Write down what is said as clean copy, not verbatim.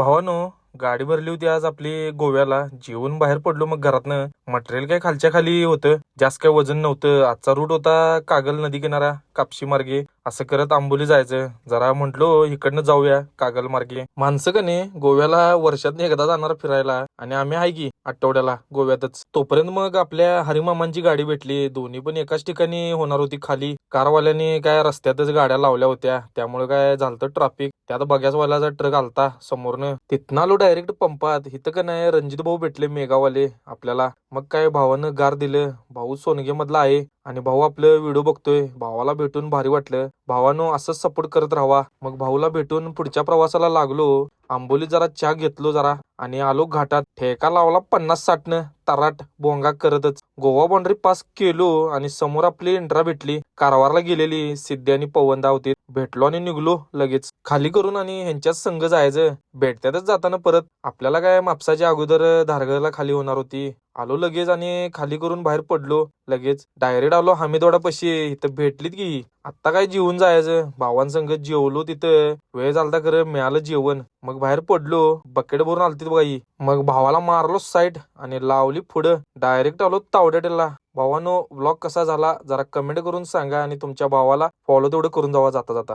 भावानो, गाडी भरली होती आज आपली गोव्याला. जेवून बाहेर पडलो मग घरातनं. मटेरियल काय खालच्या खाली होतं, जास्त काय वजन नव्हतं. आजचा रूट होता कागल नदी किनारा कापशी मार्गे. असं करत आंबोली जायचं. जरा म्हंटलो इकडनं जाऊया कागल मार्गे. माणसं का नाही गोव्याला वर्षातून एकदा जाणार फिरायला, आणि आम्ही आहे की आठवड्याला गोव्यातच. तोपर्यंत मग आपल्या हरिमामांची गाडी भेटली. दोन्ही पण एकाच ठिकाणी होणार होती खाली. कारवाल्याने काय रस्त्यातच गाड्या लावल्या होत्या, त्यामुळे काय झालं ट्रॅफिक. त्यात बग्याचवाल्याचा ट्रक आलता समोरनं. तिथनं आलो डायरेक्ट पंपात. इथं का नाही रणजित भाऊ भेटले मेगावाले आपल्याला. मग काय भावानं गार दिलं. भाऊ सोनगे मधला आहे आणि भाऊ आपलं व्हिडिओ बघतोय. भावाला भेटून भारी वाटलं. भावानो असंच सपोर्ट करत राहावा. मग भाऊला भेटून पुढच्या प्रवासाला लागलो. आंबोलीत जरा चहा घेतलो जरा आणि आलो घाटात. ठेका लावला 50-60 तराट बोंगा करतच गोवा बाउंड्री पास केलो. आणि समोर आपली इंट्रा भेटली. कारवारला गेलेली सिद्धी आणि पवनदा होती. भेटलो आणि निघलो लगेच खाली करून, आणि ह्यांच्याच संघ जायचं. भेटत्यातच जाताना परत आपल्याला काय मापसाच्या अगोदर धारगळला खाली होणार होती. आलो लगेच आणि खाली करून बाहेर पडलो. लगेच डायरेक्ट आलो हमीदवाडापाशी. इथं भेटलीत की आत्ता काय जेवून जायचं. भावांसंग जेवलो तिथं. वेळ झालता खरं मिळालं जेवण. मग बाहेर पडलो. बकेट भरून आलतीत बाई. मग भावाला मारलो साईड आणि लावली पुढं. डायरेक्ट आलो तावडेटेला. भावानो, व्लॉग कसा झाला जरा कमेंट करून सांगा, आणि तुमच्या भावाला फॉलो तेवढं करून जावा जाता जाता.